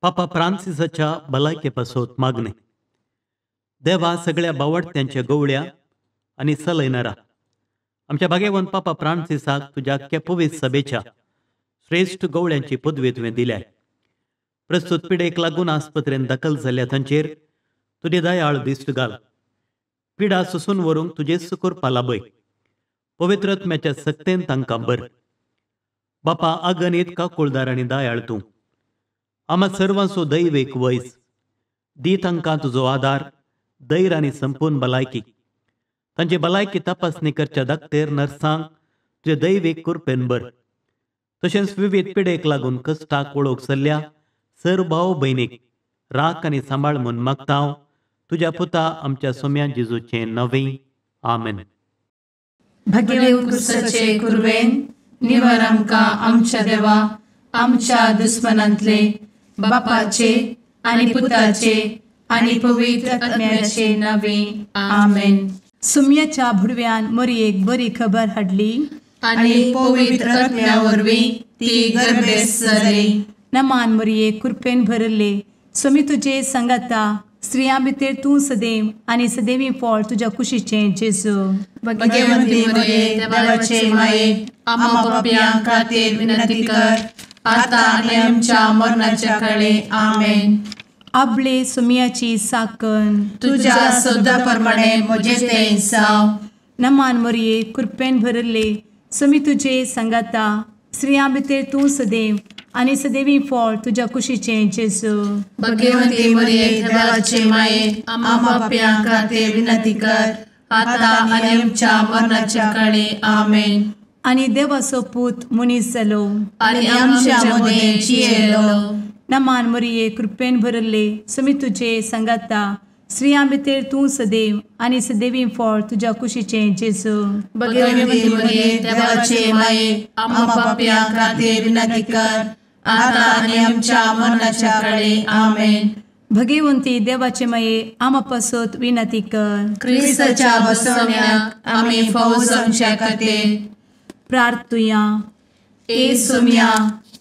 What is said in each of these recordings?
पापा फ्रांसिसाच्या भलायके पासत मागणे. देवा सगळ्या बावडत्यांच्या गवळ्या आणि सलयणारा आमच्या भाग्यवंत पापा फ्रांसिसाक तुझ्या केपोवीस सभेच्या श्रेष्ठ गवळ्यांची पदवी तुवें दिल्या. प्रस्तुत पिडेक लागून आस्पत्रेन दाखल जाल्ल्या तांचेर तुझे दयाळ दिश्ट घाल. पिडा सुसून व्हरूंक तुजे सुकूर पालाबय. पवित्रत्म्याच्या सक्तेन तांकां बर. बापा अगणित काकुळदार आनी दयाळ तूं. आम्हा सर्वांचो दैव एक वैस. दी तांकां तुजो आदार, धैर आनी संपूर्ण भलायकी. तांची भलायकी तपासणी करच्या दाखतेर नर्सांक तुजे दैव एक कृपेन बर. तशेंच विविध पिडेक लागून कश्टाक वळोवंक सल्ल्या सर्व भाव भयणीक राख आनी सांबाळ म्हूण मागता हांव तुज्या पुता आमच्या सोम्या जेजूचें नवें. आमेन. भाग्यवंत क्रुसाचे कुरवेन निवार आमकां आमच्या देवा आमच्या दुस्मनांतले बापाचे आनी पुताचे आनी पवित्र आत्म्याचे नावे. आमेन. सुम्याच्या भुडव्यान मरयेक बरी खबर हाडली आनी पवित्र आत्म्या वरवीं ती गर्भेस जाली. नमान मरयेक कृपेन भरले. सोमी तुजे संगाता स्त्रियां भितर तूं सदैव आनी सदैवी फळ तुज्या कुशीचें जेजू. भाग्यवंती मरिये देवाचे माये आम्हा पाप्यां खातीर विनंती कर आता आनी आमच्या मरणाच्या काळी. आमेन. आपले सुम्याची साकन तुझ्या सोदा प्रमाणे म्हजे तें जाव. नमान मरये कृपेन भरले. सोमी तुजे संगाता स्त्रियां भितर तूं सदैव आनी सदैवी फळ तुज्या कुशीचें जेजू. भाग्यवंती मरिये देवाचे माये आम्हा पाप्यां खातीर विनंती कर आता आनी आमच्या मरणाच्या काळी. आमेन. आनी देवाचो पूत मनीस जालो आनी आमच्या मदीं जियेलो. नमान मरये कृपेन भरले. सोमी तुजे संगाता स्त्रियां भितर तूं सदैव आनी सदैवी फळ तुज्या कुशीचें जेजू. भाग्यवंती मरिये देवाचे माये आम्हा पाप्यां खातीर विनंती कर आता आनी आमच्या मरणाच्या काळी. आमेन. भगवंती देवाचे माये आम्हा पासत विनंती कर. क्रिस्ताच्या बसवण्याक आमी फौज आमच्या खातीर प्रार्थुया. ए सोम्या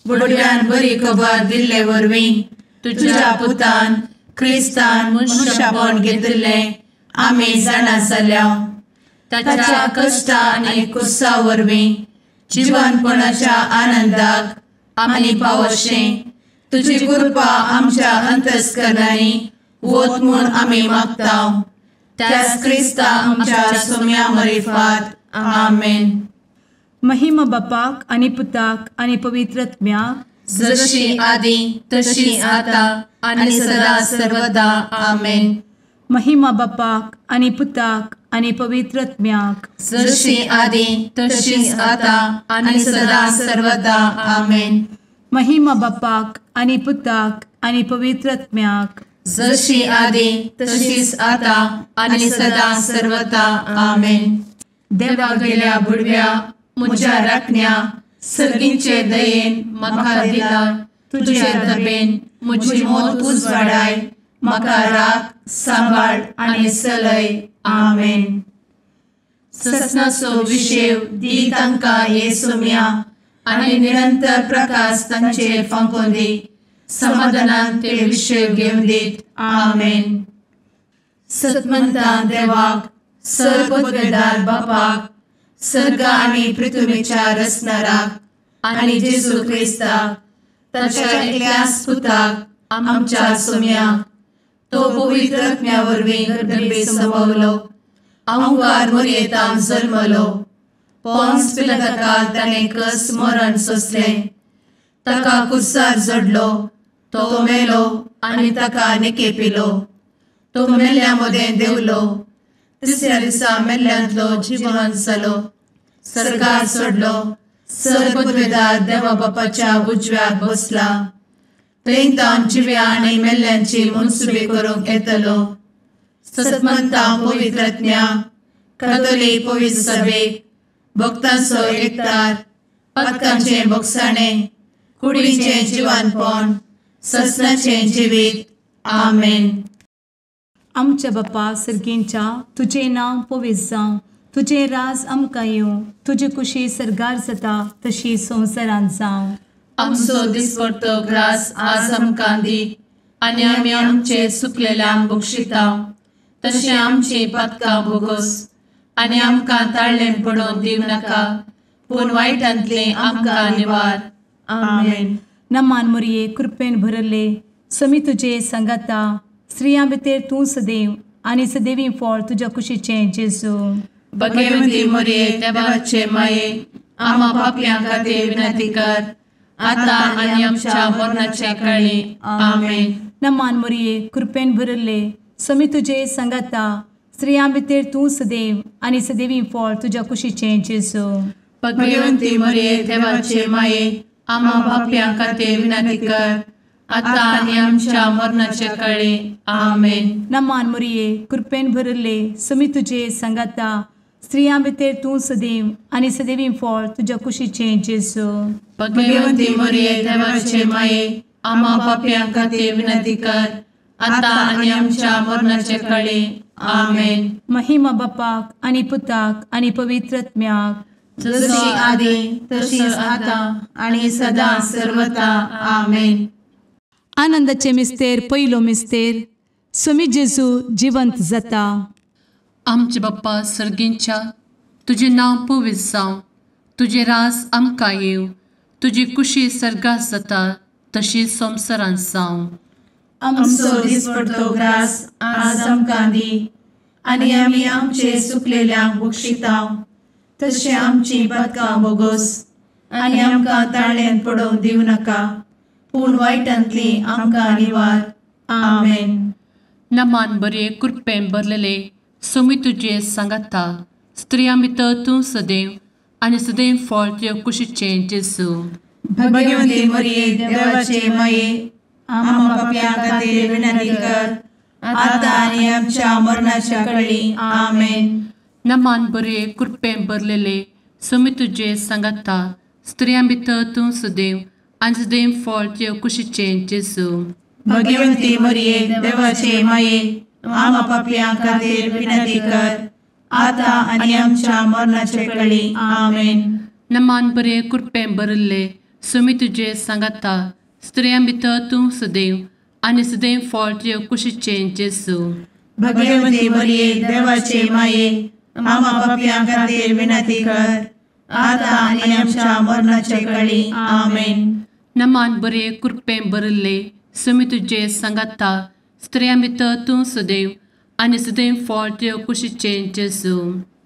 बुडव्यान बरी खबर दिल्ले वरवीं तुज्या पुतान क्रिस्तान मनशापण घेतिल्लें आमी जाणा जाल्या. ताच्या कश्टा आनी कुसा वरवीं जिवनपणाच्या आनंदाक आमी पावशें तुजी कृपा आमच्या अंतस्करणांनी वत म्हूण आमी मागता. त्याच क्रिस्ता आमच्या सोम्या मरिफात. आमेन. महिमा बापाक आनी पुताक आनी पवित्रत्म्याक जशी आदी तशी आता आनी सदा सर्वदा. आमेन. महिमा बापाक आनी पुताक आनी पवित्रत्म्याक जशी आदी तशीच आता आनी सदा सर्वदा. आमेन. महिमा बापाक आनी पुताक आनी पवित्रत्म्याक जशी आदी तशीच आता आनी सदा सर्वदा. आमेन. देवा गेल्या बुडव्या म्हज्या राखण्या सर्गींचे दयेन म्हाका दिला. तुजे दबेन म्हजी मोत उजवाडाय. म्हाका राख सांबाळ आनी सलय. आमेन. ससनाचो विशेव दी तांकां हे सोम्या आनी निरंतर प्रकाश तांचेर फांकून दी. समाधानान ते विशेव घेवन दीत. आमेन. सतमंता देवाक सर्वपदवेदार बापाक सर्ग आनी पृथ्वीच्या रचणाराक आनी जेजू क्रिस्ताक ताच्या एकल्याच पुताक आमच्या सोम्याक तो पवित्र आत्म्या वरवीं गर्भे संभवलो. अंगार मरयेंत जल्मलो. पोंस पिलाताकाल ताणें कस मरण सोंसलें. ताका कुर्सार जडलो. तो मेलो आनी ताका निकेपिलो. तो मेल्ल्या मदें देंवलो. तिसऱ्या दिसा मेल्ल्यांतलो जिवंत जालो. सर्गार चडलो. सर्वपदवेदार देवा बापाच्या उजव्याक बसला. थंय जिव्या आनी मेल्ल्यांची मनसुबी करूंक येतलो. सतमंता पवित्र आत्म्या कातोलीक पवित्र सभेक भक्तांचो एकठार पातकांचें भोगसाणें कुडीचें जिवनपण ससनाचें जिवीत. आमेन. आमच्या बापा सर्गींच्या तुजें नांव पवित्र जावं. तुजें राज आमकां येवं. तुजी कुशी सर्गार जाता तशी संवसारांत जावं. आमचो दिसपडटो ग्रास आज आमकां दी, आनी आमी आमचे सुकलेल्यांक बक्षिता. तशें आमची पथकां बोगोस आनी आमकां ताळ्ळें पडोवन दिवं नाका, पूण वायटांतले आमकां निवार. आमेन. नमान मोरये कृपेन भरले समी तुजे संगाता, स्त्रियां भितर तूं सदैव आनी सदैवी फळ तुज्या कुशीचें जेजू. भगवंती मोरये देवाचे माये, आम्हा पापयां खातीर विनंती कर, आतां आनी आमच्या मरणाच्या काळी. आमेन. नमान मोरये कृपेन भरले समी तुजे संगाता, स्त्रियां भितर तूं सदैव आनी सदैवी फळ तुज्या कुशीचें जेजू. भगवंती मोरये देवाचे माये, आम्हा पापयां खातीर विनंती कर, आतां आनी आमच्या मरणाच्या काळी. आमेन. नमान मोरये कृपेन भरले समी तुजे संगाता, स्त्रियां भितर तूं सदैव आनी सदैवी फळ तुज्या कुशीचें जेजू. भगवंती मोरये देवाचे माये, आम्हा पापयां खातीर विनंती कर, आतां आनी आमच्या मरणाच्या काळी. आमेन. महिमा बापाक आनी पुताक आनी पवित्रत्म्याक, जशी आदी तशीच आता आणि सदा सर्वता. आमेन. आनंदाचे मिस्तेर पयलो मिस्तेर, समी जेजू जिवंत जाता. आमचे बाप्पा सर्गींच्या, तुझे नांव पवित्र जावं, तुझे रास आमकां येव, तुजी कुशी सर्गात जाता तशी संवसारांत जावं. आमचो दिसपडटो ग्रास आज आमकां दी, आनी आमी आमचे सुकलेल्यांक बक्षिता. तशें आमची पथकां बोगोस आनी आमकां ताळ्ळें पडोवन दिवं नाका, पूण वायटांतली आमकां निवार. आमेन. नमान बरे कृपेन भरलेले समी तुजे सांगाता, स्त्रियां भितर तूं सदैव आनी सदैव फळ तुज्या कुशीचें जेजू. भगवंती मोरये देवाचे माये, आम्हा पापयां खातीर विनंती कर, आतां आनी आमच्या मरणाच्या काळी. आमेन. नमान बरे कृपेन भरलेले समी तुजे सांगाता, स्त्रियां भितर तूं सदैव आनी सदैव फळ तुज्या कुशीचें जेजू. भगवंती मोरये देवाचे माये, आम्हा पापयां खातीर विनंती कर, आतां आनी आमच्या मरणाच्या काळी. आमेन. नमान बरे कृपेन भरले समी तुजे सांगाता, स्त्रियां भितर तूं सदैव आनी सदैव फळ तुज्या कुशीचें जेजू. भगवंती मोरये देवाचे माये, आम्हा पापयां खातीर विनंती कर, आतां आनी आमच्या मरणाच्या काळी. आमेन. नमान बरे कृपेन भरले समी तुजे सांगाता, स्त्रियां भितर तूं सदैव आनी सदैव फळ तुज्या कुशीचें जेजू.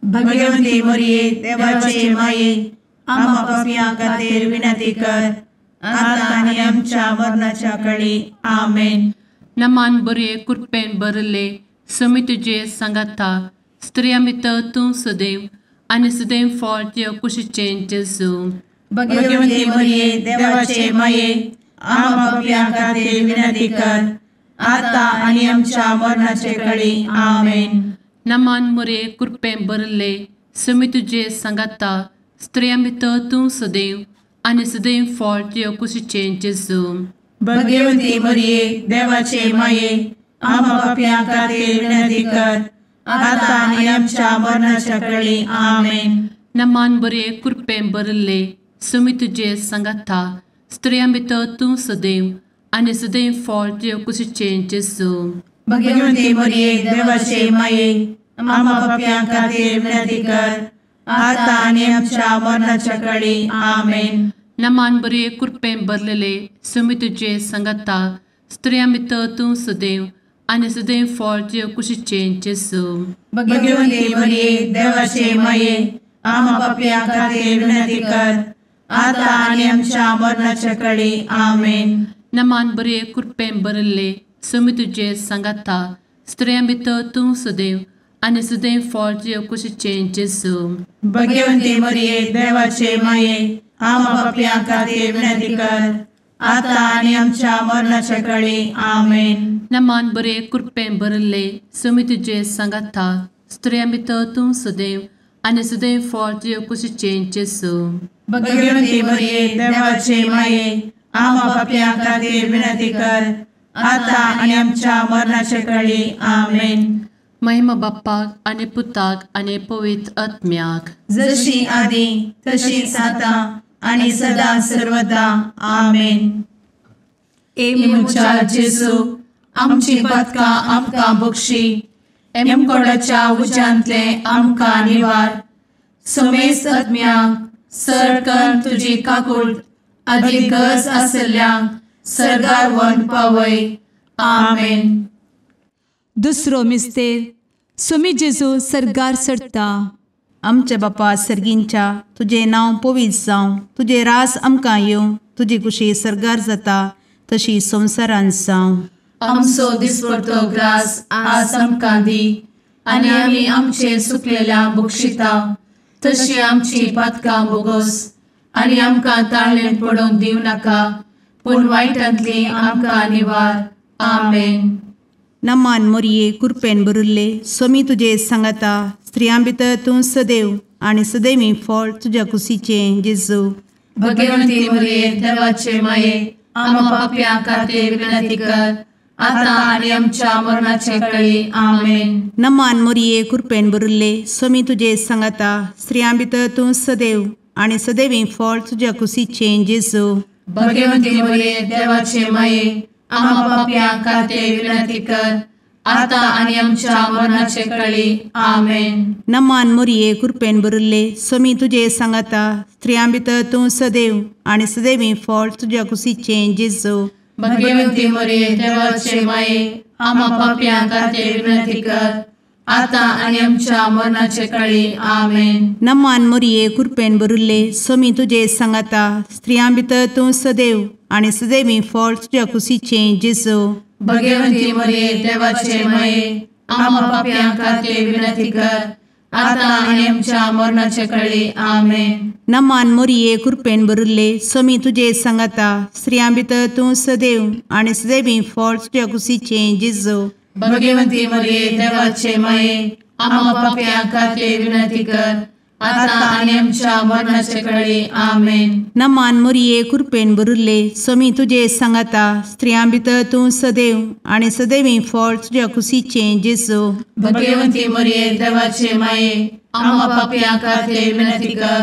भगवंती मोरये देवाचे माये, आम्हा पापयां खातीर विनंती कर, आतां आनी आमच्या मरणाच्या काळी. आमेन. नमान बरे कृपेन भरले समी तुजे सांगाता, स्त्रियां भितर तूं सदैव आनी सदैव फळ तुज्या कुशीचें जेजू. भगवंती मोरये देवाचे माये, आम्हा पापयां खातीर विनंती कर, आतां आनी आमच्या मरणाच्या काळी. आमेन. नमान बरे कृपेन भरले समी तुजे सांगाता, स्त्रियां भितर तूं सदैव आनी सदैव फळ तुज्या कुशीचें जेजू. भगवंती मोरये देवाचे माये, आम्हा पापयां खातीर विनंती कर, आतां आनी आमच्या मरणाच्या काळी. आमेन. नमान बरे कृपेन भरले समी तुजे सांगाता, स्त्रियां भितर तूं सदैव आनी सदैव फळ तुज्या कुशीचें जेजू. भगवंती मोरये देवाचे माये, आम्हा पापयां खातीर विनंती कर, आतां आनी आमच्या मरणाच्या काळी. आमेन. नमान बरे कृपेन भरलेले समी तुजे सांगाता, स्त्रियां भितर तूं सदैव आनी सदैव फळ तुज्या कुशीचें जेजू. भगवंती मोरये देवाचे माये, आम्हा पापयां खातीर विनंती कर, आतां आनी आमच्या मरणाच्या काळी. आमेन. नमान बरे कृपेन भरले समी तुजे सांगाता, स्त्रियां भितर तूं सदैव आनी सदैव फळ तुज्या कुशीचें जेजू. भगवंती मोरये देवाचे माये, आम्हा पापयां खातीर विनंती कर, आतां आनी आमच्या मरणाच्या काळी. आमेन. नमान बरे कृपेन भरले समी तुजे सांगाता, स्त्रियां भितर तूं सदैव आनी सदैव फळ तुज्या कुशीचें जेजू. भगवंती मोरये देवाचे माये, आम्हा पापयां खातीर विनंती कर, आतां आनी आमच्या मरणाच्या काळी. आमेन. महिमा बाप्पाक आनी पुताक आनी पवित्र आत्म्याक, जशी आदी तशीच आता आणि सदा सर्वदा आमेन. मुचा जेजू आमची पदकां आमकां बक्षी, कोणाच्या उज्यांतले आमकां निवार. सुमेस्त आत्म्यांक सरकन तुजी काकूट, अधिक गरज आसल्ल्यांक सर्गार व्हरून पावय. आमेन. दुसरो मिस्तेर सुमी जेजू सर्गार सरता. आमचे बापा सर्गींच्या, तुझे नांव पवित्र जावं, तुझे रास आमकां येवं, तुजी कुशी सर्गार जाता तशी संवसारांत जावं. आमचो दिसपडटो ग्रास आज आमकां दी, आनी आमी आमचे सुकलेल्यांक बक्षितांव. तशी आमची पदकां बोगोस, आनी आमकां ताळ्ळेंत पडोवंक दिवं नाका, पूण वायटांतली आमकां निवार. आमेन. नमान मोरये कृपेन भरिल्ले, स्वामी तुजे सांगाता, स्त्रियां भितर तूं सदैव आनी सदैवी फळ तुज्या कुशीचें जेजू. भगवंती मरिये देवाचे माये, आम पाप्यां खातीर विनंती कर, आता आनी आमच्या मरणाचे काळी. आमेन. नमान मोरये कृपेन भरिल्ले, स्वामी तुजे सांगाता, स्त्रियां भितर तूं सदैव आनी सदैवी फळ तुज्या कुशीचें जेजू. भगवंती मरिये देवाचे माये, आम पाप्यां खातीर विनंती कर, आता आनी आमच्या मरणाचे काळी. आमेन. नमान मोरये कृपेन भरिल्ले, स्वामी तुजे सांगाता, स्त्रियां भितर तूं सदैव आनी सदैवी फळ तुज्या कुशीचें जेजू. भगवंती मरिये देवाचे माये, आम पाप्यां खातीर विनंती कर, आता आनी आमच्या मरणाचे काळी. आमेन. नमान मोरये कृपेन भरिल्ले, स्वामी तुजे सांगाता, स्त्रियां भितर तूं सदैव आनी सदैवी फळ तुज्या कुशीचें जेजू. भगवंती मरिये देवाचे माये, आम पाप्यां खातीर विनंती कर, आता आनी आमच्या मरणाचे काळी. आमेन. नमान मोरये कृपेन भरिल्ले, स्वामी तुजे सांगाता, स्त्रियां भितर तूं सदैव आनी सदैवी फळ तुज्या कुशीचें जेजू. भगवंती मरिये देवाचे माये, आम पाप्यां खातीर विनंती कर, आता आनी आमच्या मरणाचे काळी. आमेन. नमान मोरये कृपेन भरिल्ले, स्वामी तुजे सांगाता, स्त्रियां भितर तूं सदैव आनी सदैवी फळ तुज्या कुशीचें जेजू. भगवंती मरिये देवाचे माये, आम पाप्यां खातीर विनंती कर,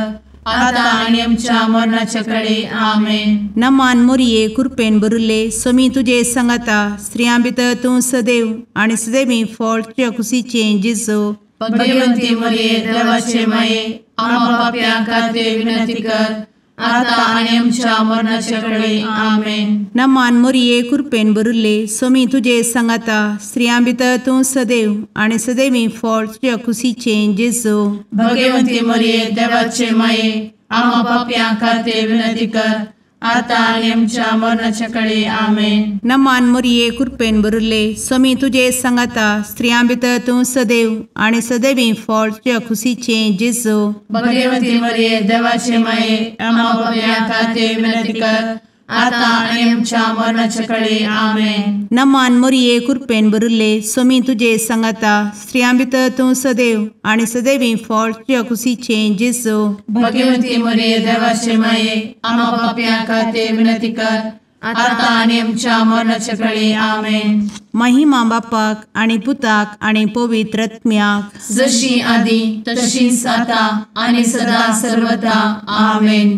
आता आनी आमच्या मरणाचे काळी. आमेन. नमान मोरये कृपेन भरिल्ले, स्वामी तुजे सांगाता, स्त्रियां भितर तूं सदैव आनी सदैवी फळ तुज्या कुशीचें जेजू. भगवंती मरिये देवाचे माये, आम पाप्यां खातीर विनंती कर, आता आनी आमच्या मरणाचे काळी. आमेन. नमान मोरये कृपेन भरिल्ले, स्वामी तुजे सांगाता, स्त्रियां भितर तूं सदैव आनी सदैवी फळ तुज्या कुशीचें जेजू. भगवंती मरिये देवाचे माये, आम पाप्यां खातीर विनंती कर, आता आनी आमच्या मरणाचे काळी. आमेन. नमान मोरये कृपेन भरिल्ले, स्वामी तुजे सांगाता, स्त्रियां भितर तूं सदैव आनी सदैवी फळ तुज्या कुशीचें जेजू. भगवंती मरिये देवाचे माये, आम पाप्यां खातीर विनंती कर, आता आनी आमच्या मरणाचे काळी. आमेन. नमान मोरये कृपेन भरिल्ले, स्वामी तुजे सांगाता, स्त्रियां भितर तूं सदैव आनी सदैवी फळ तुज्या कुशीचें जेजू. भगवंती मरिये देवाचे माये, आम पाप्यां खातीर विनंती कर, आता आनी आमच्या मरणाचे काळी. आमेन. महिमा बापाक आनी पुताक आनी पवित्र आत्म्याक, जशी आदी तशीच आता आनी सदा सर्वदा. आमेन.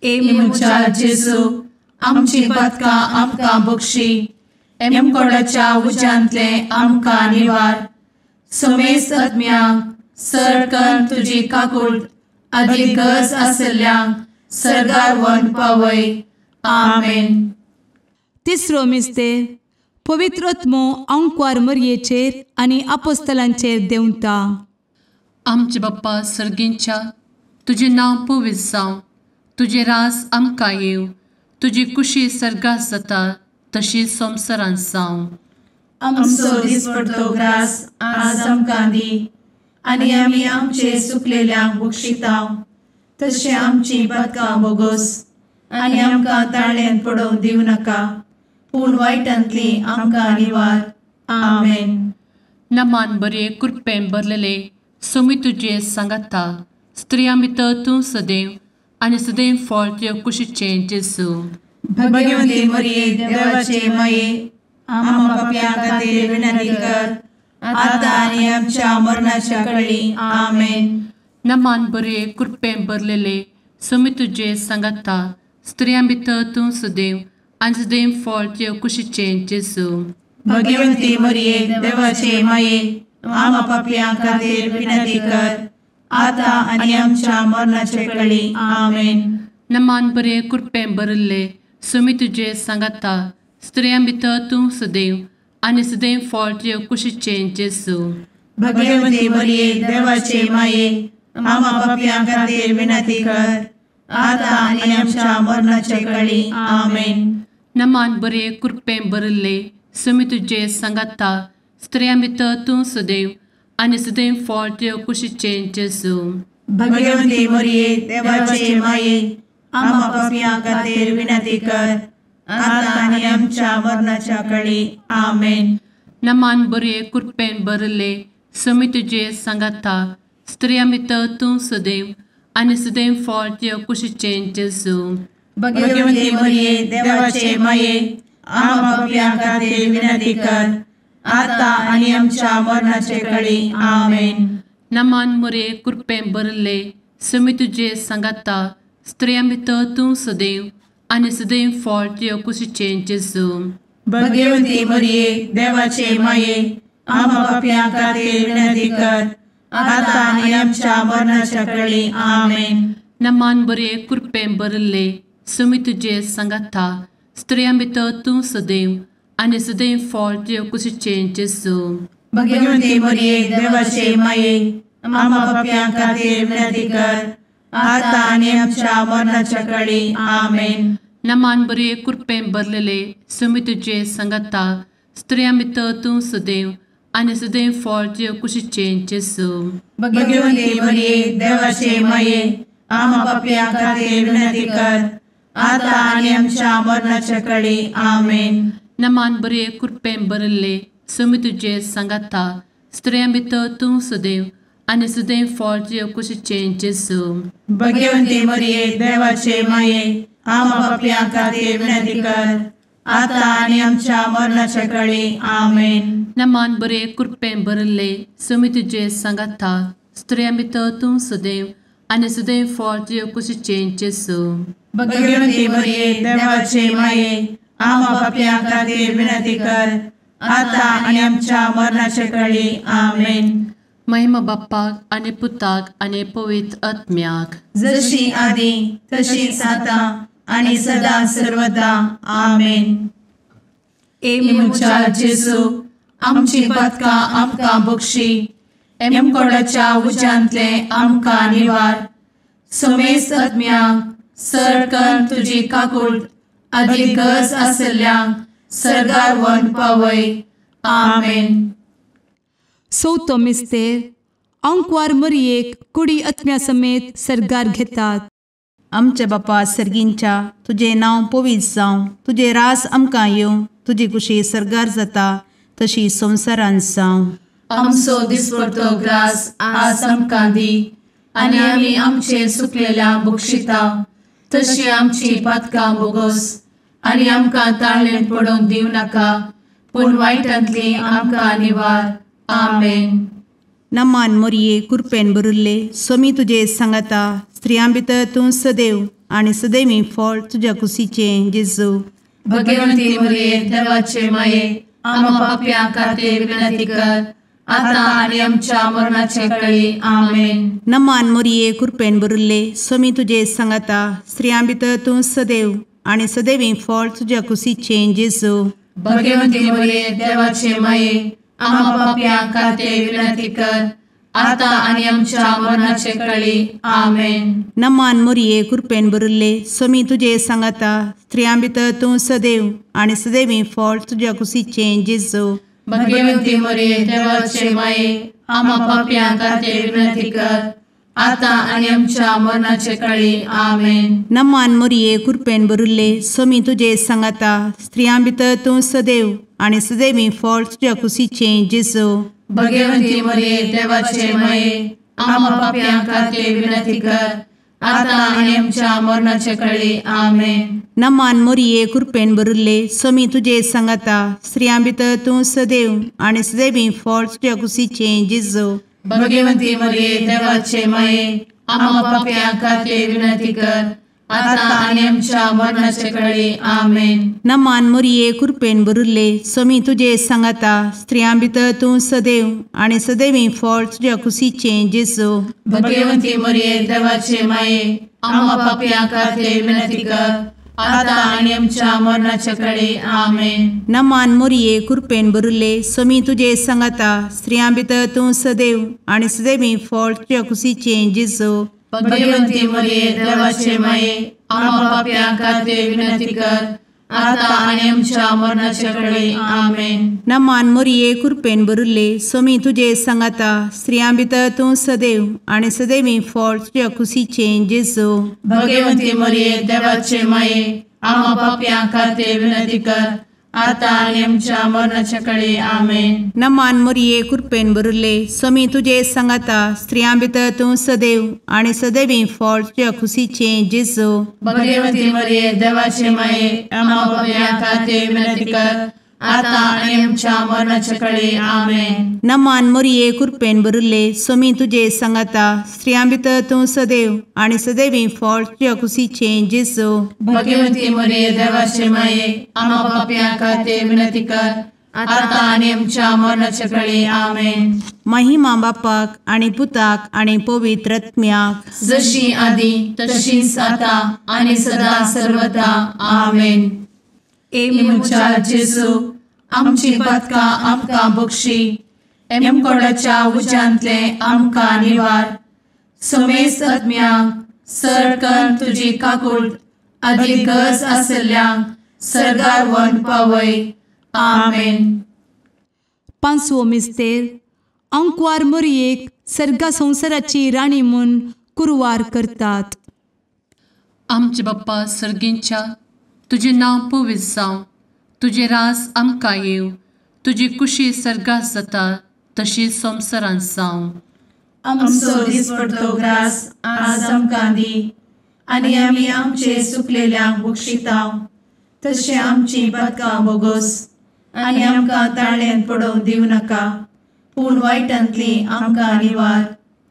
मुचा जेजू आमची पदकां आमकां बक्षी, कोणाच्या उज्यांतले आमकां निवार. सुमेस्त आत्म्यांक सरकन तुजी काकूट, अधिक गरज आसल्ल्यांक सर्गार व्हरून पावय. आमेन. तिसरो मिस्तेर पवित्र आत्मो अंकवार मरयेचेर आनी आपोस्तलांचेर देंवता. आमचे बाप्पा सर्गींच्या, तुजें नांव पवित्र जावं, तुजे रास आमकां येवं, तुजी कुशी सर्गास जाता तशी संवसारांत जावं. आमचो दिसपडटो ग्रास आज आमकां दी, आनी आमी आमचे सुकलेल्यांक बक्षितांव. तशें आमची पदकां बोगोस, आनी आमकां ताळ्ळेंत पडोवंक दिवं नाका, पूण वायटांतली आमकां निवार. आमेन. नमान बरे कृपेन भरलेले, सोमी तुजे सांगाता, स्त्रियां भितर तूं सदैव आनी सदैव फळ तुज्या कुशीचें जेजू. भगवंती मरिये देवाचे माये, आम पाप्यां खातीर विनंती कर, आता आनी आमच्या मरणाच्या काळी. आमेन. नमान बरे कृपेन भरलेले, सुमी तुझे सांगाता स्त्रियां भितर तूं सदैव आनी सदैव फळ तुझे कुशीचें जेजू. भगवंती मरिये देवाचे माये आम्हा पापियां खातीर विनंती कर आता आनी आमच्या मरणाचे वेळी आमेन. नमान बरे कृपें भरिल्ले सुमी तुझे सांगाता स्त्रियां भितर तूं सदैव आनी सदैव फळ तुझे कुशीचें जेजू. भगवंती मरिये देवाचे माये आम्हा पापियां खातीर विनंती कर आता आनी आमच्या मरणाचे वेळी आमेन. नमान बरे कृपें भरिल्ले सुमी तुझे सांगाता स्त्रियां भितर तूं सदैव आनी सदैव फळ तुझे कुशीचें जेजू. भगवंती मरिये देवाचे माये आम्हा पापियां खातीर विनंती कर आता आनी आमच्या मरणाच्या वेळी आमेन. नमान बरे कृपें भरिल्ले सुमी तुझे सांगाता स्त्रियां भितर तूं सदैव आनी सदैव फळ तुझे कुशीचें जेजू. भगवंती मरिये देवाचे माये आम्हा पापियां खातीर विनंती कर आता आनी आमच्या मरणाचे वेळी आमेन. नमान बरे कृपें भरिल्ले सुमी तुझे सांगाता स्त्रियां भितर तूं सदैव आनी सदैव फळ तुझे कुशीचें जेजू. भगवंती मरिये देवाचे माये आम्हा पापियां खातीर विनंती कर आता आनी आमच्या मरणाच्या वेळी आमेन. नमान बरे कृपें भरिल्ले सुमी तुझे सांगाता स्त्रियां भितर तूं सदैव आनी सदैव फळ तुझे कुशीचें जेजू. भगवंती मरिये देवाचे माये आम्हा पापियां खातीर विनंती कर आता आनी आमच्या मरणाच्या वेळी आमेन. नमान बरे कृपें भरलेले सुमी तुझे सांगाता स्त्रियां भितर तूं सदैव आनी सदैव फळ तुझे कुशीचें जेजू. भगवंती मरिये देवाचे माये आम्हा पापियां खातीर विनंती कर आता आनी आमच्या मरणाच्या वेळी आमेन. नमान बरे कृपें भरिल्ले सुमी तुझे सांगाता स्त्रियां भितर तूं सदैव आनी सदैव फळ तुझे कुशीचें जेजू. भगवंती मरिये देवाचे माये आम्हा पापियां खातीर विनंती कर आता आनी आमच्या मरणाच्या वेळी आमेन. नमान बरे कृपें भरिल्ले सुमी तुझे सांगाता स्त्रियां भितर तूं सदैव आनी सदैव फळ तुझे कुशीचें जेजू. भगवंती मरिये देवाचे माये आम्हा पापियां खातीर विनंती कर आता आनी आमच्या मरणाच्या वेळी आमेन. महिमा बाप्पाक आनी पुताक आनी पवित्र आत्म्याक जशी आदी तशीच आता आनी सदा सर्वदा आमेन. मुचा जेजू आमची पदकां आमकां बक्षी एमकोडाच्या उज्यांतले आमकां निवार. समेस्त आत्म्यांक सडकन तुजी काकूट अधिक गरज आसल्यांक सर्गार व्हरून पावय. आमेन. चवथो मिस्तेर अंकवार मरियेक कुडी आत्म्या समेत सर्गार घेतात. आमचे बापा सर्गींच्या तुझे नांव पवित्र जावं, तुझे रास आमकां येवं, तुजी कुशी सर्गार जाता तशी संवसारांत जावं. आमचो दिसपडटो ग्रास आज आमकां दी आनी आमी आमचे सुकलेल्यांक बक्षिता तशी आमची पातकां बोगोस आनी आमकां ताळ्ळेन पडोवन दिवं नाका पूण वायटांतली आमकां निवार. आमेन. नमान मरिये कृपेन भरिल्ले समी तुजे सांगाता स्त्रियां भितर तूं सदैव आनी सदैवी फळ तुज्या कुशीचें जेजू. भगवंती मरिये देवाचे माये आम्हा पापियां खातीर विनंती कर आता आनी आमच्या मरणाचे वेळी आमेन. नमान मरिये कृपेन भरिल्ले समी तुजे सांगाता स्त्रियां भितर तूं सदैव आनी सदैवी फळ तुज्या कुशीचें जेजू. भगवंती मरिये देवाचे माये आम्हा पापियां खातीर विनंती कर आता आनी आमच्या मरणाचे वेळी आमेन. नमान मरिये कृपेन भरिल्ले समी तुजे सांगाता स्त्रियां भितर तूं सदैव आनी सदैवी फळ तुज्या कुशीचें जेजू. भगवंती मरिये देवाचे माये आम्हा पापियां खातीर विनंती कर आता आनी आमच्या मरणाचे वेळी आमेन. नमान मरिये कृपेन भरिल्ले समी तुजे सांगाता स्त्रियां भितर तूं सदैव आनी सदैवी फळ तुज्या कुशीचें जेजू. भगवंती मरिये देवाचे माये आम्हा पापियां खातीर विनंती कर आता आनी आमच्या मरणाचे वेळी आमेन. नमान मरिये कृपेन भरिल्ले समी तुजे सांगाता स्त्रियां भितर तूं सदैव आनी सदैवी फळ तुज्या कुशीचें जेजू. भगवंती मरिये देवाचे माये आम्हा पाप्यां खातीर विनंती कर, आता आनी आमच्या मरणाचे कळे. आमेन. नमान मोरये कृपेन भरुल्ले स्वामी तुजे सांगाता स्त्रियां भितर तूं सदैव आनी सदैवी फळ तुज्या कुशीचे जेजू. भगवंती मरिये देवाचे माये, आम्हा पाप्यां खातीर विनंती कर, आता आनी आमच्या मरणाचे कळे. आमेन. नमान मोरये कृपेन भरुल्ले स्वामी तुजे सांगाता स्त्रियां भितर तूं सदैव आनी सदैवी फळ तुज्या कुशीचे जेजू. भगवंती मरिये देवाचे माये, आम्हा पाप्यां खातीर विनंती कर, आता आनी आमच्या मरणाचे कळे. आमेन. नमान मोरये कृपेन भरुल्ले स्वामी तुजे सांगाता स्त्रियां भितर तूं सदैव आनी सदैवी फळ तुज्या कुशीचे जेजू. भगवंती मरिये देवाचे माये, आम्हा पाप्यां खातीर विनंती कर, आता आनी आमच्या मरणाचे कळे. आमेन. नमान मोरये कृपेन भरुल्ले स्वामी तुजे सांगाता स्त्रियां भितर तूं सदैव आनी सदैवी फळ तुज्या कुशीचे जेजू. भगवंती मरिये देवाचे माये, आम्हा पाप्यां खातीर विनंती कर, आता आनी आमच्या मरणाचे कळे. आमेन. नमान मोरये कृपेन भरुल्ले स्वामी तुजे सांगाता स्त्रियां भितर तूं सदैव आनी सदैवी फळ तुज्या कुशीचे जेजू. भगवंती मरिये देवाचे माये, आम्हा पाप्यां खातीर विनंती कर, आता आनी आमच्या मरणाचे कळे. आमेन. महिमा बापाक आनी पुताक आनी पवित्र आत्म्याक, जशी आदी तशीच आता आनी सदा सर्वदा. आमेन. मुच्या जेजू, आमची पदकां आमकां बक्षी, एमकोडाच्या उज्यांतले आमकां निवार. समेस्त आत्म्यांक सडकन तुजी काकूट अदीक गरज आसल्ल्यांक सर्गार व्हरून पावय. आमेन. पांचवो मिस्तेर अंकवार मोरयेक सर्गा संवसाराची राणी म्हूण कुरवार करतात. आमचे बाप्पा सर्गींच्या तुझे नांव पवित्र जावं, तुझे रास आमकां येव, तुजी कुशी सर्गास जाता तशी संवसारांत जावं. आमचो दिसपडटो ग्रास आज आमकां दी, आनी आमी आमचे सुकलेल्यांक बक्षितांव. तशें आमची पदकां बोगोस आनी आमकां ताळ्यान पडोवंक दिवं नाका, पूण वायटांतली आमकां निवार.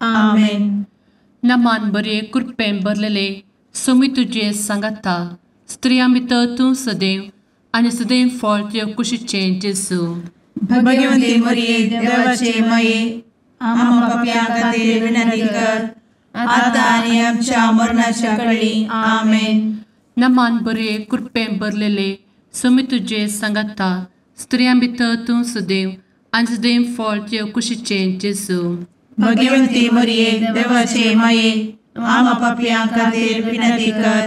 आमेन. नमान बरे कृपेन भरलेले स्वामी तुजे सांगाता स्त्रियां भितर तूं सदैव आनी सदैव फळ तुज्या कुशीचे जेजू. भगवंती मरिये देवाचे माये, आम्हा पाप्यां खातीर विनंती कर, आता आनी आमच्या मरणाच्या कळी. आमेन. नमान बरे कृपेन भरलेले स्वामी तुजे सांगाता स्त्रियां भितर तूं सदैव आनी सदैव फळ तुज्या कुशीचे जेजू. भगवंती मरिये देवाचे माये, आम्हा पाप्यां खातीर विनंती कर,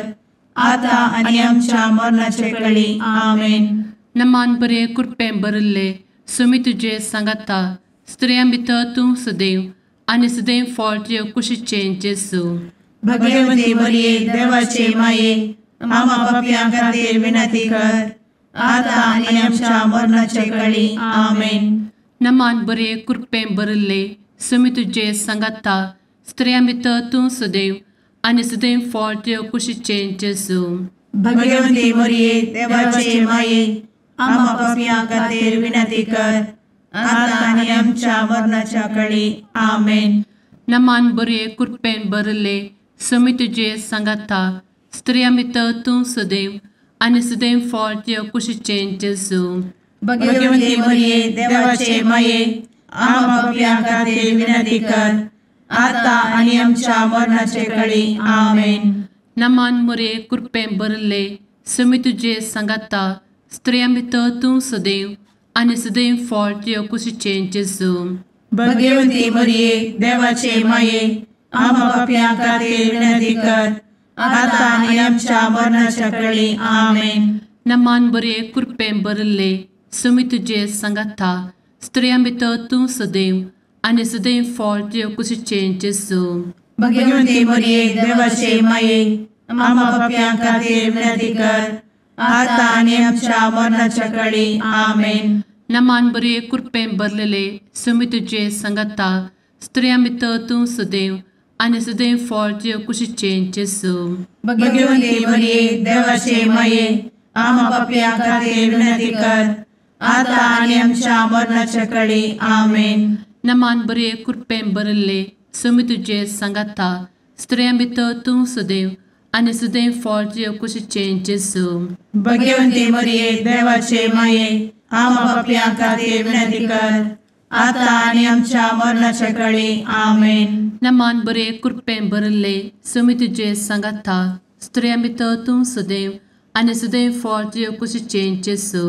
आता आनी आमच्या मरणाचे कळी. आमेन. नमान बरे कृपेन भरले स्वामी तुजे सांगाता स्त्रियां भितर तूं सदैव आनी सदैव फळ तुज्या कुशीचे जेजू. भगवंती मरिये देवाचे माये, आम्हा पाप्यां खातीर विनंती कर, आता आनी आमच्या मरणाचे कळी. आमेन. नमान बरे कृपेन भरले स्वामी तुजे सांगाता स्त्रियां भितर तूं सदैव आनी सदैव फळ तुज्या कुशीचे जेजू. भगवंती मरिये देवाचे माये, आम्हा पाप्यां खातीर विनंती कर, आता आनी आमच्या मरणाच्या कळी. आमेन. नमान बरे कृपेन भरले स्वामी तुजे सांगाता स्त्रियां भितर तूं सदैव आनी सदैव फळ तुज्या कुशीचे जेजू. भगवंती मरिये देवाचे माये, आम्हा पाप्यां खातीर विनंती कर, आता आनी आमच्या मरणाचे कळी. आमेन. नमान बरे कृपेन भरले स्वामी तुजे सांगाता स्त्रियां भितर तूं सदैव आनी सदैव फळ तुज्या कुशीचे जेजू. भगवंती मरिये देवाचे माये, आम्हा पाप्यां खातीर विनंती कर, आता आनी आमच्या मरणाच्या कळी. आमेन. नमान बरे कृपेन भरले स्वामी तुजे सांगाता स्त्रियां भितर तूं सदैव आनी सदैव फळ तुज्या कुशीचे जेजू. भगवंती मरिये देवाचे माये, आम्हा पाप्यां खातीर विनंती कर, आता आनी आमच्या मरणाच्या कळी. आमेन. नमान बरे कृपेन भरलेले स्वामी तुजे सांगाता स्त्रियां भितर तूं सदैव आनी सदैव फळ तुज्या कुशीचे जेजू. भगवंती मरिये देवाचे माये, आम्हा पाप्यां खातीर विनंती कर, आता आनी आमच्या मरणाच्या कळी. आमेन. नमान बरे कृपेन भरले स्वामी तुजे सांगाता स्त्रियां भितर तूं सदैव आनी सदैव फळ तुजे कुशीचें जेजू. भाग्यवंती मरिये देवाचे माये आम्हा पापयां खातीर विनंती कर आता आनी आमच्या मरणाच्या काळी आमेन. नमान बरे कृपेन भरले समी तुजे सांगाता स्त्रियां भितर तूं सदैव आनी सदैव फळ तुजे कुशीचें जेजू.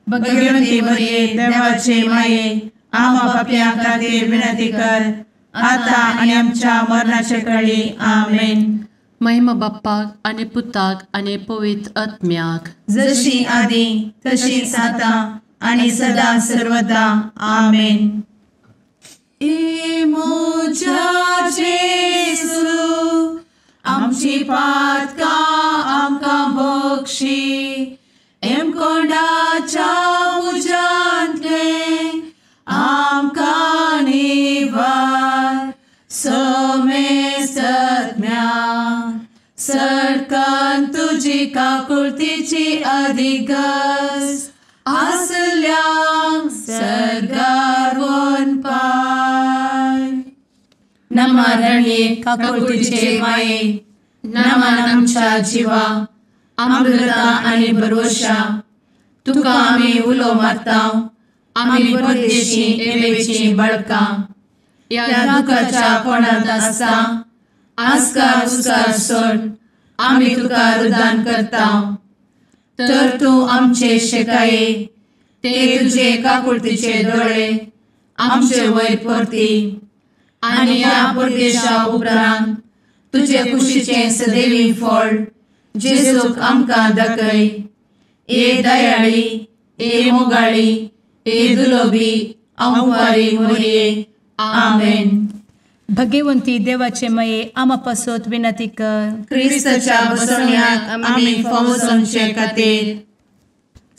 भाग्यवंती मरिये देवाचे माये आम्हा पापयां खातीर विनंती कर आता आनी आमच्या मरणाच्या काळी आमेन. महिमा बाप्पाक आनी पुताक आनी पवित्र आत्म्याक जशी आदी तशीच आता आणि सदा सर्वदा आमेन. ए मोजा जेसू आमची पातकां आमकां बक्षी एम कोंडाच्या उजांतले आमकां निवार सोमे सत्म्या सडकन तुजी काकुळतीची अधिगस आसल्यां सरगार वन पाय. नमारणे काकुळतीचे माये नमान आमच्या जिवा अमृता आनी भरवशा तुका आमी उलो मारतां आमी परदेशी येवेची बळकां या दुखाच्या कोणांत आसता आस्कार उस्कार सोड आमी तुका रुदान करतां. तर तूं आमचे शेकाये ते तुजे काकुळतीचे दोळे आमचे वयर परती आनी या परदेशा उपरांत तुजे कुशीचे सदैवी फळ जेजूक आमकां दाखय. ए दयाळी ए मोगाळी ए दुलोबी अंवारी मरिये आमेन. भाग्यवंती देवाचे माये आम्हा पासत विनंती कर. क्रिस्ताच्या बसवण्याक आमी फावो समचे खातीर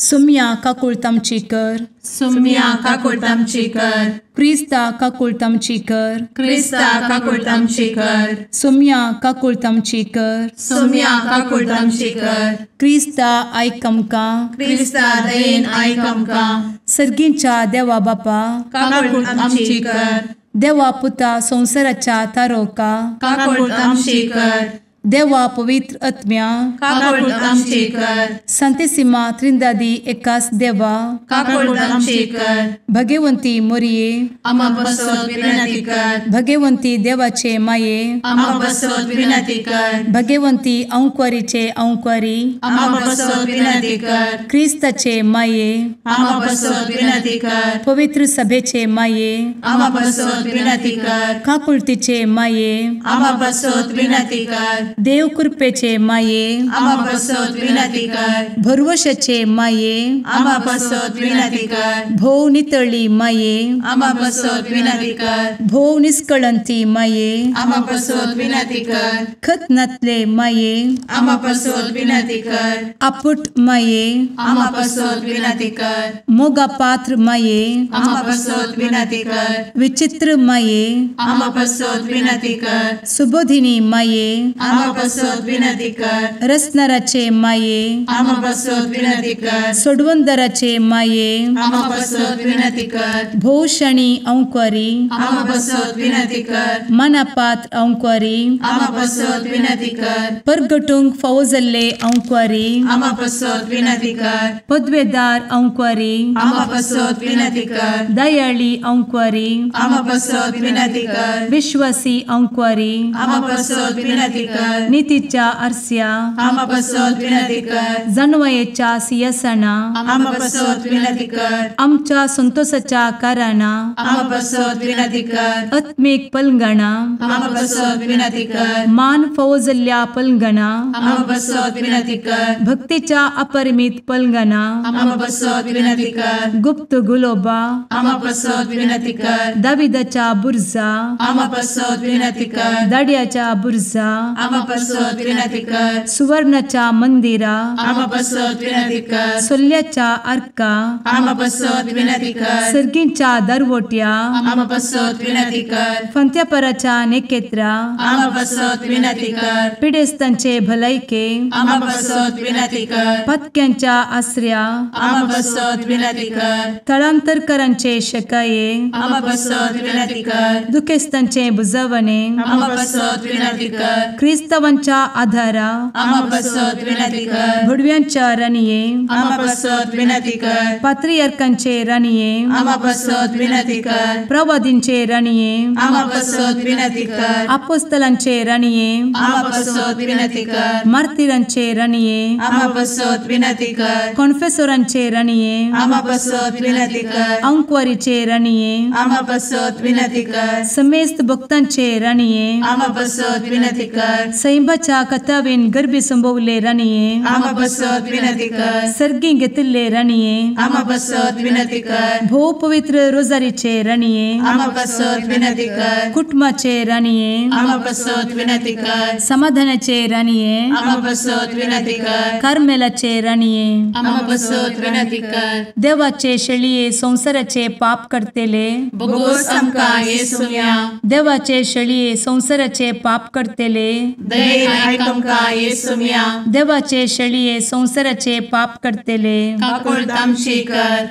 सुम्या काकुळतामची कर. सुम्या काकुळतामची कर. क्रिस्ता काकुळतामची कर. क्रिस्ता काकुळतामची कर. सुम्या काकुळतामची कर. सुम्या काकुळतामची कर. क्रिस्ता आयक आमकां. क्रिस्ता दयेन आयक आमकां. सर्गींच्या देवा बापा काकुळतामची कर. देवा पुता संसाराच्या तारोका काकुळतामची कर. देवा पवित्र आत्म्या काकुळतामची कर. सांतेसिमा त्रिंदादी एकाच देवा काकुळतामची कर. भाग्यवंती मरिये आम्हा बसवत विनंती कर. भाग्यवंती देवाचे माये आम्हा बसवत विनंती कर. भाग्यवंती अंकुरीचे अंकुरी आम्हा बसवत विनंती कर. ख्रिस्ताचे माये आम्हा बसवत विनंती कर. पवित्र सभेचे माये आम्हा बसवत विनंती कर. काकुळतीचे माये आम्हा बसवत विनंती कर. देव कृपेचे माये आम्हा बसवत विनंती कर. भरवशाचे माये आम्हा बसवत विनंती कर. भोव नितळी माये आम्हा बसवत विनंती कर. भोव निष्कळंती माये आम्हा बसवत विनंती कर. खतनातले माये आम्हा बसवत विनंती कर. आपुट माये आम्हा बसवत विनंती कर. मोगा पात्र माये आम्हा बसवत विनंती कर. विचित्र माये आम्हा बसवत विनंती कर. सुबोधिनी माये आम्हा बसवत विनंती कर. रसनाराचे माये आम्हा बसवत विनंती कर. सोडवंदराचे माये आम्हा बसवत विनंती कर. भोवशणी अंकुरी आम्हा बसवत विनंती कर. मनापात्र अंकुरी आम्हा बसवत विनंती कर. परगटूंक फावो जाल्ले अंकुरी आम्हा बसवत विनंती कर. पदवेदार अंकुरी आम्हा बसवत विनंती कर. दयाळी अंकुरी आम्हा बसवत विनंती कर. विश्वासी अंकुरी आम्हा बसवत विनंती कर. नीतीच्या आरस्या आम्हा बसवत विनंती कर. जाणवायेच्या सिंहासना आम्हा बसवत विनंती कर. आमच्या संतोषाच्या कारणा आम्हा बसवत विनंती कर. आत्मिक पलंगणा आम्हा बसवत विनंती कर. मान फावो जाल्ल्या पलंगणा आम्हा बसवत विनंती कर. भक्तीच्या अपरिमित पलंगणा आम्हा बसवत विनंती कर. गुप्त गुलोबा आम्हा बसवत विनंती कर. दाविदाच्या बुर्जा आम्हा बसवत विनंती कर. दाडियाच्या बुर्जा आम्हा आम्हा पासत विनंती कर. सुवर्णाच्या मंदिरा, आम्हा पासत विनंती कर. सोल्याच्या अर्का, आम्हा पासत विनंती कर. सर्गींच्या दरवोट्या, आम्हा पासत विनंती कर. फंत्यापराच्या नेकेत्रा, आम्हा पासत विनंती कर. पिडेस्तांचे भलायके, आम्हा पासत विनंती कर. पथक्यांच्या आसऱ्या, आम्हा पासत विनंती कर. स्थळांतरकरांचे शकाये, आम्हा पासत विनंती कर. दुखेस्तांचे बुजवणे, आम्हा पासत विनंती कर. ख्रिस्तवांच्या आधारा, आम्हा पासत विनंती कर. भुडव्यांच्या राणीये, आम्हा पासत विनंती कर. पात्रियार्कांचे राणीये, आम्हा पासत विनंती कर. प्रवादींचे राणीये, आम्हा पासत विनंती कर. अपोस्तलांचे राणीये, आम्हा पासत विनंती कर. मार्तिरांचे राणीये, आम्हा पासत विनंती कर. कॉन्फेसोरांचे राणीये, आम्हा पासत विनंती कर. अंकवारीचे राणीये, आम्हा पासत विनंती कर. समेस्त भक्तांचे राणीये, आम्हा पासत विनंती कर. सैंबाच्या कथावेन गर्भी संभवले राणीये, आम्हा पासत विनंती कर. सर्गी घेतले राणीये, आम्हा पासत विनंती कर. भो पवित्र रोजारीचे राणीये, आम्हा पासत विनंती कर. कुटुंबाचे राणीये, आम्हा पासत विनंती कर. समाधानाचे राणीये, आम्हा पासत विनंती कर. कार्मेलाचे राणीये, आम्हा पासत विनंती कर. देवाचे शेळीये संसाराचे पाप करतेले, बघोस आमका येसुया. देवाचे शेळीये संसाराचे पाप करतेले, दये आयक आमका येसुया. देवाचे शेळीये संसाराचे पाप करतेले, काकुळत आमची कर.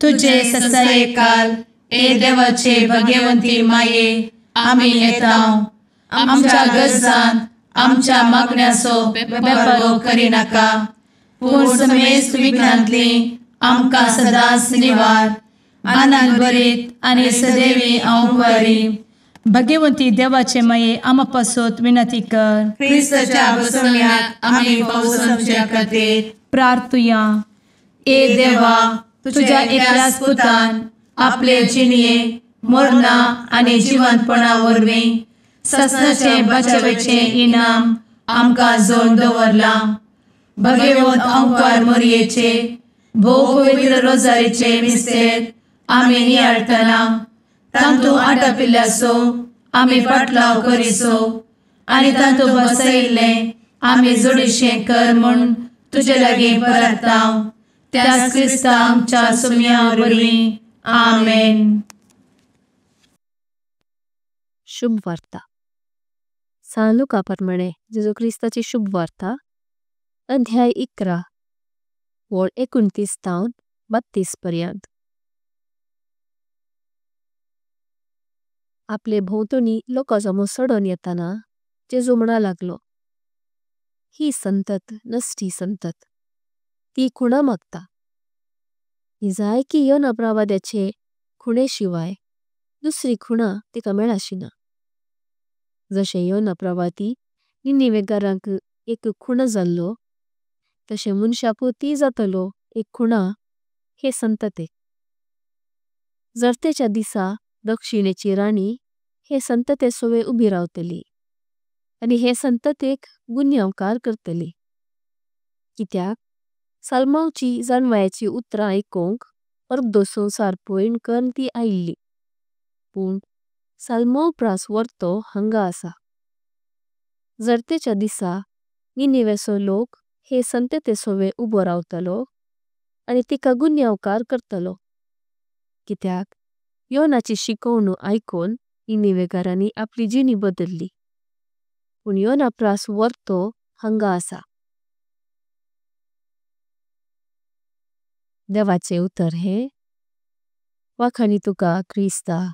तुझे ससाये काल ए देवाचे भगवंती माये आम्ही येताव. आमच्या गरजांत आमच्या मागण्याचो बेपारो करी नाका. पूर्ण समेस्त विघ्नांतली आमका सदांच निवार. आनंद बरीत आणि सदैवी अंकुरी. भगवंती देवाचे माये आम्हा पासत विनंती कर. ख्रिस्ताच्या बसवण्यात आम्ही पावस आमच्या खातीर प्रार्थुया. ए देवा तुझ्या एकल्याच पुतान आपले जिणये मरणा आणि जिवंतपणा वरवीं ससनाचे बचावेचे इनाम आमकां जोड दवरला. भगवंत अंकार मोरयेचे भोव पवित्र रोजारीचे मिस्तेर आमी नियाळटना तांतू आटापिल्ल्याचो आमी पाटलाव करिसो आनी तांतू बसयिल्ले आमी जोडीशें कर म्हूण तुजे लागीं परताव. त्याच क्रिस्ता आमच्या सुम्या वरवीं आमेन. शुभ वार्ता. सांत लुका प्रमाणे जेजू क्रिस्ताची शुभ वार्ता अध्याय 11 वळ 29 तावन 32 पर्यंत. आपले भोवतणी लोकांचो मुसळण येताना जेजू म्हणा लागलो, ही संतत नसटी संतत ती खुणा मागता. ही जाय की योना प्रवाद्याचे खुणे शिवाय दुसरी खुणा तिका मेळाशिना. जशे योना प्रवादी निनिवेकारांक एक खुणा जाल्लो तशे मनशा पोती जातलो एक खुणा हे संततेक. जरतेच्या दिसा दक्षिणेची राणी हे संतते सोवे उभी रावतली आणि हे संततेक गुन्यांवकार करतली. कित्याक सालमांची जाणवायाची उतरां ऐकोंक अर्दो संसार पळयन करून ती आयिल्ली. पूण सालमांव प्रास वर्तो हांगा आसा. जरतेच्या दिसा निनिवेचो लोक हे संतते सोवे उबो रावतलो आणि तिका गुन्यांवकार करतलो. कित्याक योनाची शिकवणूक ऐकोन निनिवेकारांनी आपली जिणी बदलली. पूण योना प्रास वर्तो हांगा आसा. देवाचे उतर हे वाखाणी तुका क्रिस्ता.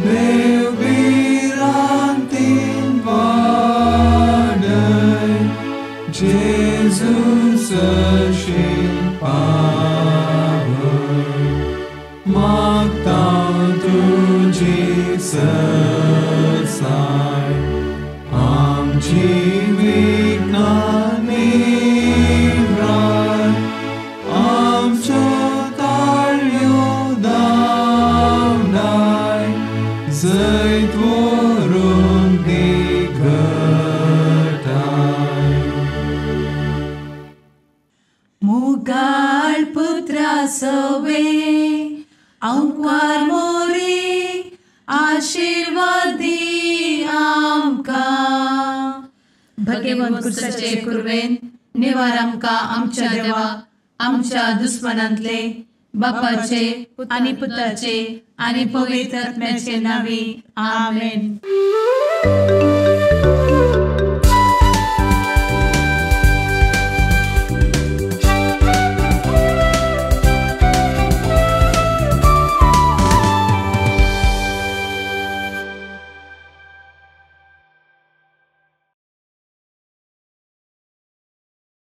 Dev Vira सैत वरून घटाय. मुगाळ पुत्रा सवे अंकवार मोरी आशीर्वाद दी आमकां. भगवंत कुर्साचे कुरवेन निवार आमकां आमच्या देवा आमच्या दुस्मनांतले बापाचे आनी पुताचे आनी पवित्र आत्म्याचे नावी. आमेन.